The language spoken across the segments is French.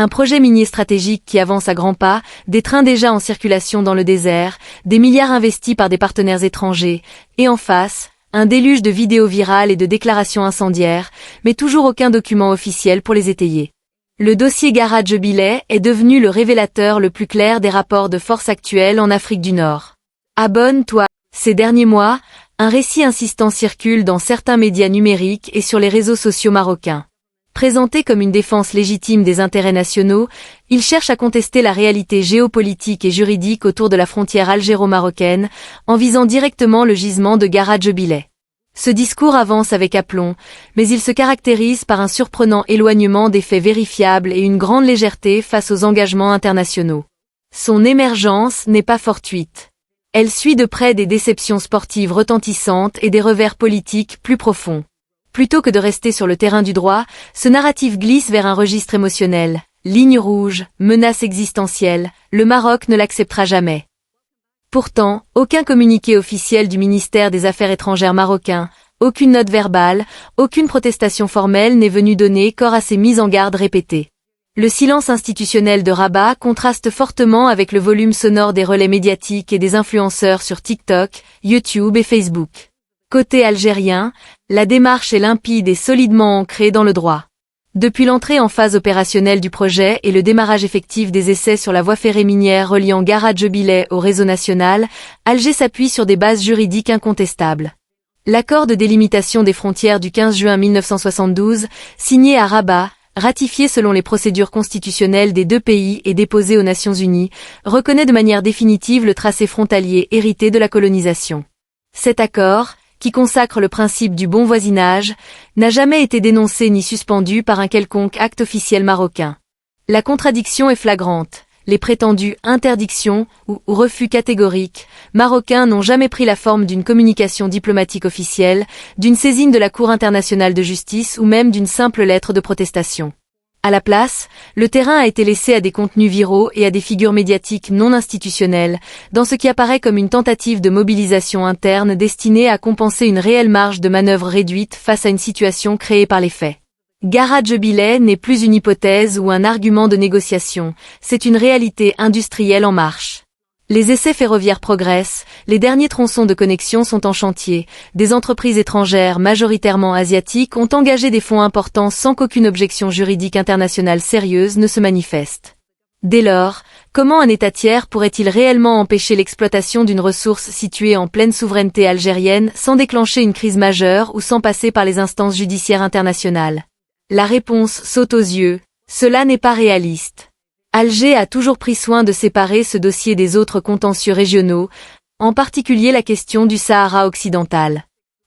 Un projet minier stratégique qui avance à grands pas, des trains déjà en circulation dans le désert, des milliards investis par des partenaires étrangers, et en face, un déluge de vidéos virales et de déclarations incendiaires, mais toujours aucun document officiel pour les étayer. Le dossier Garadje-Bileh est devenu le révélateur le plus clair des rapports de force actuels en Afrique du Nord. Abonne-toi. Ces derniers mois, un récit insistant circule dans certains médias numériques et sur les réseaux sociaux marocains. Présenté comme une défense légitime des intérêts nationaux, il cherche à contester la réalité géopolitique et juridique autour de la frontière algéro-marocaine, en visant directement le gisement de Garadje-Bileh. Ce discours avance avec aplomb, mais il se caractérise par un surprenant éloignement des faits vérifiables et une grande légèreté face aux engagements internationaux. Son émergence n'est pas fortuite. Elle suit de près des déceptions sportives retentissantes et des revers politiques plus profonds. Plutôt que de rester sur le terrain du droit, ce narratif glisse vers un registre émotionnel. Ligne rouge, menace existentielle, le Maroc ne l'acceptera jamais. Pourtant, aucun communiqué officiel du ministère des Affaires étrangères marocain, aucune note verbale, aucune protestation formelle n'est venue donner corps à ces mises en garde répétées. Le silence institutionnel de Rabat contraste fortement avec le volume sonore des relais médiatiques et des influenceurs sur TikTok, YouTube et Facebook. Côté algérien, la démarche est limpide et solidement ancrée dans le droit. Depuis l'entrée en phase opérationnelle du projet et le démarrage effectif des essais sur la voie ferrée minière reliant Garadje-Bileh au réseau national, Alger s'appuie sur des bases juridiques incontestables. L'accord de délimitation des frontières du 15 juin 1972, signé à Rabat, ratifié selon les procédures constitutionnelles des deux pays et déposé aux Nations Unies, reconnaît de manière définitive le tracé frontalier hérité de la colonisation. Cet accord, qui consacre le principe du bon voisinage, n'a jamais été dénoncé ni suspendu par un quelconque acte officiel marocain. La contradiction est flagrante. Les prétendues interdictions ou refus catégoriques marocains n'ont jamais pris la forme d'une communication diplomatique officielle, d'une saisine de la Cour internationale de justice ou même d'une simple lettre de protestation. À la place, le terrain a été laissé à des contenus viraux et à des figures médiatiques non institutionnelles, dans ce qui apparaît comme une tentative de mobilisation interne destinée à compenser une réelle marge de manœuvre réduite face à une situation créée par les faits. Garadje-Bileh n'est plus une hypothèse ou un argument de négociation, c'est une réalité industrielle en marche. Les essais ferroviaires progressent, les derniers tronçons de connexion sont en chantier, des entreprises étrangères majoritairement asiatiques ont engagé des fonds importants sans qu'aucune objection juridique internationale sérieuse ne se manifeste. Dès lors, comment un État tiers pourrait-il réellement empêcher l'exploitation d'une ressource située en pleine souveraineté algérienne sans déclencher une crise majeure ou sans passer par les instances judiciaires internationales? La réponse saute aux yeux, cela n'est pas réaliste. Alger a toujours pris soin de séparer ce dossier des autres contentieux régionaux, en particulier la question du Sahara occidental.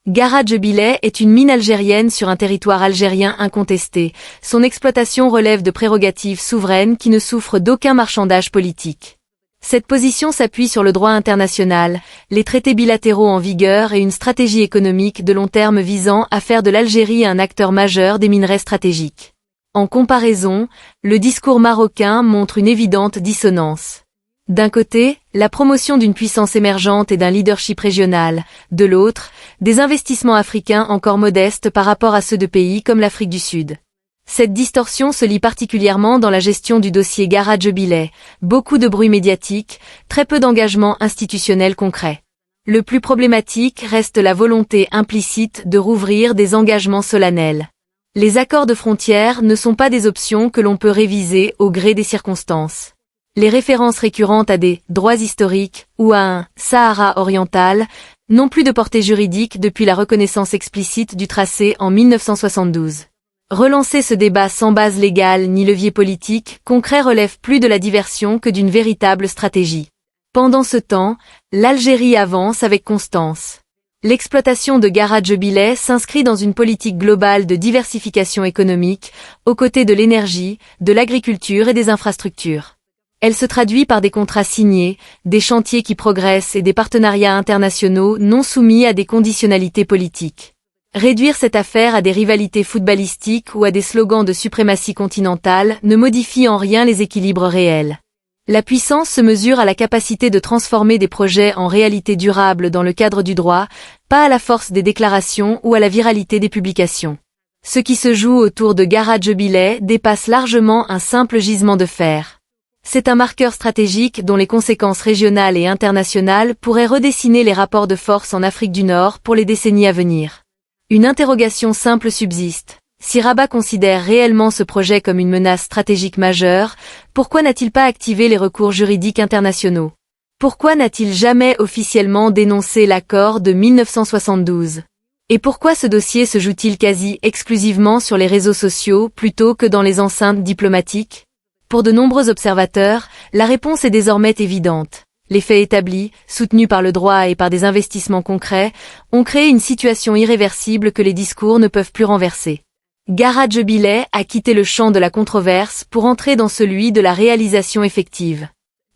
Garadje-Bileh est une mine algérienne sur un territoire algérien incontesté. Son exploitation relève de prérogatives souveraines qui ne souffrent d'aucun marchandage politique. Cette position s'appuie sur le droit international, les traités bilatéraux en vigueur et une stratégie économique de long terme visant à faire de l'Algérie un acteur majeur des minerais stratégiques. En comparaison, le discours marocain montre une évidente dissonance. D'un côté, la promotion d'une puissance émergente et d'un leadership régional, de l'autre, des investissements africains encore modestes par rapport à ceux de pays comme l'Afrique du Sud. Cette distorsion se lit particulièrement dans la gestion du dossier Garadje-Bileh, beaucoup de bruit médiatique, très peu d'engagement institutionnel concret. Le plus problématique reste la volonté implicite de rouvrir des engagements solennels. Les accords de frontières ne sont pas des options que l'on peut réviser au gré des circonstances. Les références récurrentes à des droits historiques ou à un Sahara oriental n'ont plus de portée juridique depuis la reconnaissance explicite du tracé en 1972. Relancer ce débat sans base légale ni levier politique concret relève plus de la diversion que d'une véritable stratégie. Pendant ce temps, l'Algérie avance avec constance. L'exploitation de Garadje-Bileh s'inscrit dans une politique globale de diversification économique, aux côtés de l'énergie, de l'agriculture et des infrastructures. Elle se traduit par des contrats signés, des chantiers qui progressent et des partenariats internationaux non soumis à des conditionnalités politiques. Réduire cette affaire à des rivalités footballistiques ou à des slogans de suprématie continentale ne modifie en rien les équilibres réels. La puissance se mesure à la capacité de transformer des projets en réalité durable dans le cadre du droit, pas à la force des déclarations ou à la viralité des publications. Ce qui se joue autour de Garadje-Bileh dépasse largement un simple gisement de fer. C'est un marqueur stratégique dont les conséquences régionales et internationales pourraient redessiner les rapports de force en Afrique du Nord pour les décennies à venir. Une interrogation simple subsiste. Si Rabat considère réellement ce projet comme une menace stratégique majeure, pourquoi n'a-t-il pas activé les recours juridiques internationaux? Pourquoi n'a-t-il jamais officiellement dénoncé l'accord de 1972? Et pourquoi ce dossier se joue-t-il quasi exclusivement sur les réseaux sociaux plutôt que dans les enceintes diplomatiques? Pour de nombreux observateurs, la réponse est désormais évidente. Les faits établis, soutenus par le droit et par des investissements concrets, ont créé une situation irréversible que les discours ne peuvent plus renverser. Garadje-Bileh a quitté le champ de la controverse pour entrer dans celui de la réalisation effective.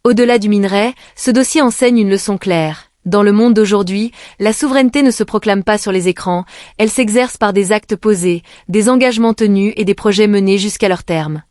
Au-delà du minerai, ce dossier enseigne une leçon claire. Dans le monde d'aujourd'hui, la souveraineté ne se proclame pas sur les écrans, elle s'exerce par des actes posés, des engagements tenus et des projets menés jusqu'à leur terme.